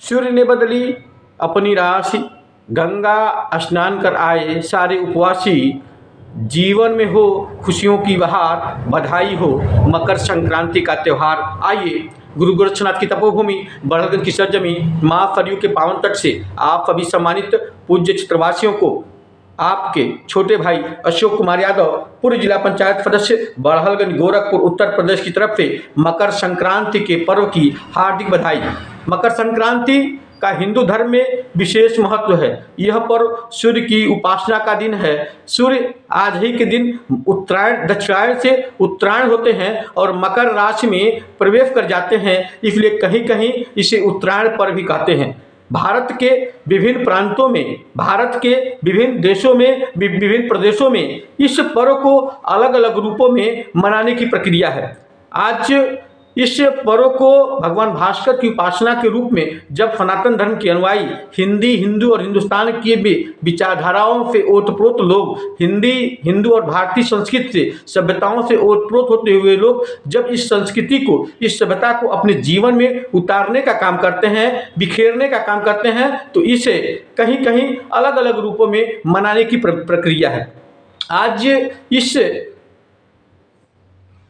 सूर्य ने बदली अपनी राशि, गंगा स्नान कर आए सारे उपवासी। जीवन में हो खुशियों की बहार, बधाई हो मकर संक्रांति का त्यौहार। आइए गुरु गोरक्षनाथ की तपोभूमि बड़हलगंज की सरजमी माँ सरयू के पावन तट से आप सभी सम्मानित पूज्य क्षेत्रवासियों को आपके छोटे भाई अशोक कुमार यादव, पूर्व जिला पंचायत सदस्य बड़हलगंज गोरखपुर उत्तर प्रदेश की तरफ से मकर संक्रांति के पर्व की हार्दिक बधाई। मकर संक्रांति का हिंदू धर्म में विशेष महत्व है। यह पर्व सूर्य की उपासना का दिन है। सूर्य आज ही के दिन उत्तरायण दक्षिणायन से उत्तरायण होते हैं और मकर राशि में प्रवेश कर जाते हैं, इसलिए कहीं कहीं इसे उत्तरायण पर्व भी कहते हैं। भारत के विभिन्न प्रांतों में, भारत के विभिन्न देशों में, विभिन्न प्रदेशों में इस पर्व को अलग अलग रूपों में मनाने की प्रक्रिया है। आज इस पर्व को भगवान भास्कर की उपासना के रूप में जब सनातन धर्म के अनुयायी हिंदू और हिंदुस्तान की भी विचारधाराओं से ओतप्रोत लोग, हिंदू और भारतीय संस्कृति से सभ्यताओं से ओतप्रोत होते हुए लोग जब इस संस्कृति को, इस सभ्यता को अपने जीवन में उतारने का काम करते हैं, बिखेरने का काम करते हैं, तो इसे कहीं कहीं अलग अलग रूपों में मनाने की प्रक्रिया है। आज इस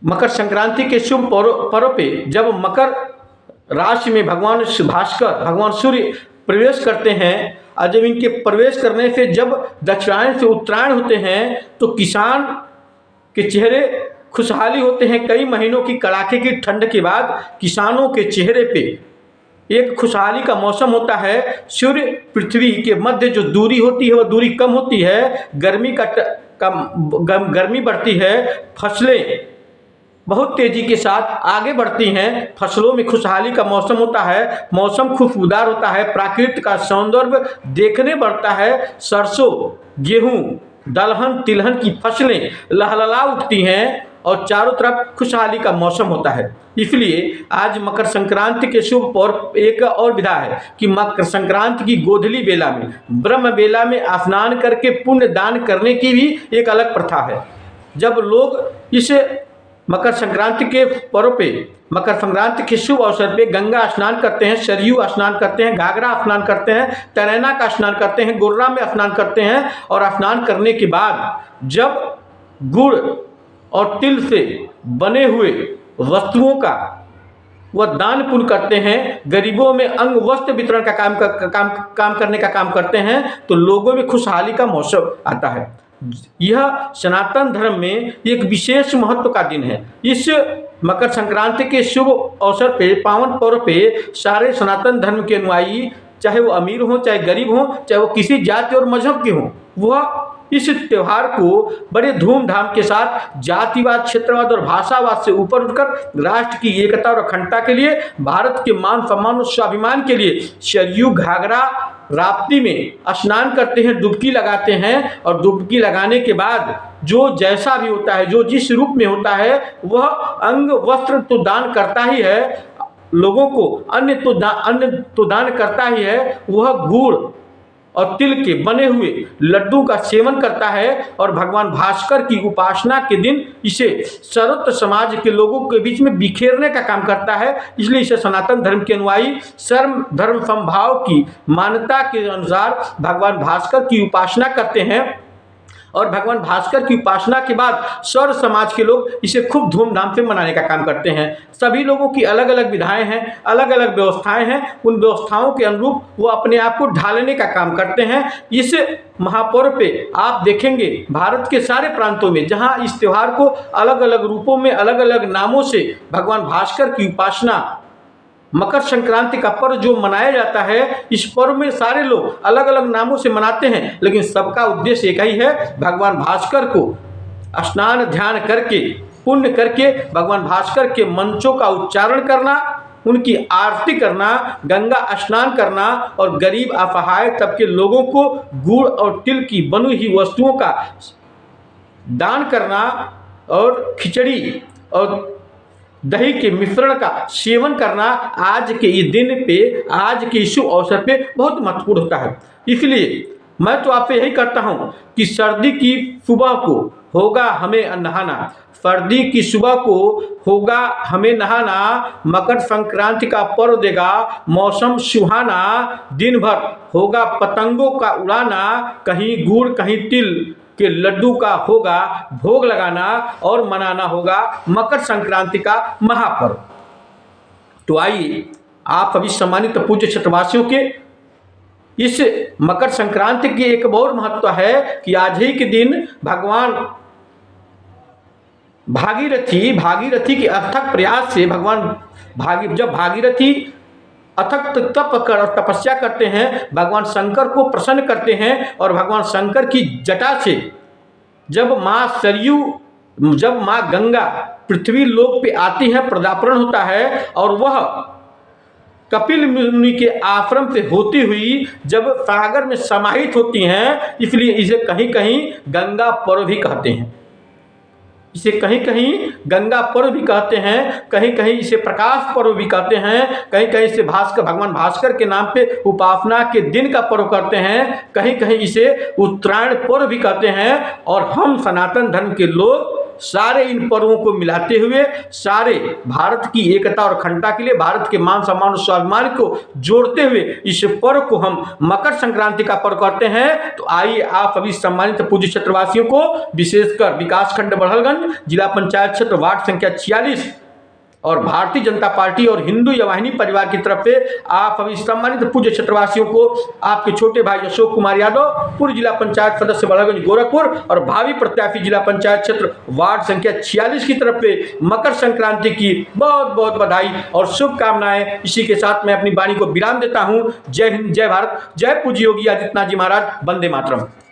मकर संक्रांति के शुभ पर्व पे जब मकर राशि में भगवान भास्कर, भगवान सूर्य प्रवेश करते हैं और जब इनके प्रवेश करने से जब दक्षिणायन से उत्तरायण होते हैं तो किसान के चेहरे खुशहाली होते हैं। कई महीनों की कड़ाके की ठंड के बाद किसानों के चेहरे पे एक खुशहाली का मौसम होता है। सूर्य पृथ्वी के मध्य जो दूरी होती है वह दूरी कम होती है, गर्मी बढ़ती है, फसलें बहुत तेजी के साथ आगे बढ़ती हैं, फसलों में खुशहाली का मौसम होता है, मौसम खुशबूदार होता है, प्राकृतिक का सौंदर्य देखने बढ़ता है। सरसों, गेहूं, दलहन, तिलहन की फसलें लहलहा उठती हैं और चारों तरफ खुशहाली का मौसम होता है। इसलिए आज मकर संक्रांति के शुभ पर्व एक और विधा है कि मकर संक्रांति की गोधली बेला में, ब्रह्म बेला में स्नान करके पुण्य दान करने की भी एक अलग प्रथा है। जब लोग इस मकर संक्रांति के पर्व पे, मकर संक्रांति के शुभ अवसर पे गंगा स्नान करते हैं, सरयू स्नान करते हैं, घाघरा स्नान करते हैं, तैरैना का स्नान करते हैं, गोर्रा में स्नान करते हैं और स्नान करने के बाद जब गुड़ और तिल से बने हुए वस्तुओं का वह दान पुण्य करते हैं, गरीबों में अंग वस्त्र वितरण का काम करने का काम करते हैं, तो लोगों में खुशहाली का मौसम आता है। यह सनातन धर्म में एक विशेष महत्व का दिन है। इस मकर संक्रांति के शुभ अवसर पे, पावन पर्व पे सारे सनातन धर्म के अनुयायी, चाहे वो अमीर हो, चाहे गरीब हो, चाहे वो किसी जाति और मजहब के हों, वह इस त्यौहार को बड़े धूमधाम के साथ जातिवाद, क्षेत्रवाद और भाषावाद से ऊपर उठकर राष्ट्र की एकता और अखंडता के लिए, भारत के मान सम्मान और स्वाभिमान के लिए सरयू, घाघरा, राप्ती में स्नान करते हैं, डुबकी लगाते हैं और डुबकी लगाने के बाद जो जैसा भी होता है, जो जिस रूप में होता है, वह अंग वस्त्र तो दान करता ही है, लोगों को अन्न तो दान करता ही है। वह गुड़ और तिल के बने हुए लड्डू का सेवन करता है और भगवान भास्कर की उपासना के दिन इसे सर्वत्र समाज के लोगों के बीच में बिखेरने का काम करता है। इसलिए इसे सनातन धर्म के अनुयायी सर्व धर्म समभाव की मान्यता के अनुसार भगवान भास्कर की उपासना करते हैं और भगवान भास्कर की उपासना के बाद सर्व समाज के लोग इसे खूब धूमधाम से मनाने का काम करते हैं। सभी लोगों की अलग अलग विधाएं हैं, अलग अलग व्यवस्थाएं हैं, उन व्यवस्थाओं के अनुरूप वो अपने आप को ढालने का काम करते हैं। इस महापर्व पे आप देखेंगे भारत के सारे प्रांतों में जहां इस त्यौहार को अलग अलग रूपों में, अलग अलग नामों से भगवान भास्कर की उपासना, मकर संक्रांति का पर्व जो मनाया जाता है, इस पर्व में सारे लोग अलग अलग नामों से मनाते हैं, लेकिन सबका उद्देश्य एक ही है, भगवान भास्कर को स्नान ध्यान करके, पुण्य करके भगवान भास्कर के मंत्रों का उच्चारण करना, उनकी आरती करना, गंगा स्नान करना और गरीब असहाय तबके लोगों को गुड़ और तिल की बनी हुई वस्तुओं का दान करना और खिचड़ी और दही के मिश्रण का सेवन करना आज के इस दिन पे, आज के इस शुभ अवसर पे बहुत महत्वपूर्ण होता है। इसलिए मैं तो आपसे यही कहता हूँ कि सर्दी की सुबह को होगा हमें नहाना। सर्दी की सुबह को होगा हमें नहाना, मकर संक्रांति का पर्व देगा मौसम सुहाना। दिन भर होगा पतंगों का उड़ाना, कहीं गुड़ कहीं तिल के लड्डू का होगा भोग लगाना, और मनाना होगा मकर संक्रांति का महापर्व। तो आइए आप सभी सम्मानित पूज्य क्षेत्रवासियों के इस मकर संक्रांति की एक बहुत महत्व है कि आज ही के दिन भगवान भागीरथी के अथक प्रयास से जब भागीरथी अथक तप कर तपस्या करते हैं, भगवान शंकर को प्रसन्न करते हैं, और भगवान शंकर की जटा से जब माँ गंगा पृथ्वी लोक पे आती हैं, पदार्पण होता है, और वह कपिल मुनि के आश्रम से होती हुई जब सागर में समाहित होती हैं, इसलिए इसे कहीं कहीं गंगा पर्व भी कहते हैं। इसे कहीं कहीं गंगा पर्व भी कहते हैं, कहीं कहीं इसे प्रकाश पर्व भी कहते हैं, कहीं कहीं इसे भगवान भास्कर के नाम पे उपासना के दिन का पर्व कहते हैं, कहीं कहीं इसे उत्तरायण पर्व भी कहते हैं। और हम सनातन धर्म के लोग सारे इन पर्वों को मिलाते हुए सारे भारत की एकता और अखंडता के लिए, भारत के मान सम्मान और स्वाभिमान को जोड़ते हुए इस पर्व को हम मकर संक्रांति का पर्व करते हैं। तो आइए आप सभी सम्मानित पूज्य क्षेत्रवासियों को, विशेषकर विकास खंड बड़हलगंज, जिला पंचायत क्षेत्र, वार्ड संख्या 46 और भारतीय जनता पार्टी और हिंदू या वाहिनी परिवार की तरफ से आप सभी सम्मानित पूज्य क्षेत्रवासियों को आपके छोटे भाई अशोक कुमार यादव, पूर्व जिला पंचायत सदस्य बड़हलगंज गोरखपुर और भावी प्रत्याशी जिला पंचायत क्षेत्र वार्ड संख्या 46 की तरफ से मकर संक्रांति की बहुत बहुत बधाई और शुभकामनाएं। इसी के साथ मैं अपनी वाणी को विराम देता हूँ। जय हिंद, जय भारत, जय पूज्य योगी आदित्यनाथ जी महाराज, वंदे मातरम।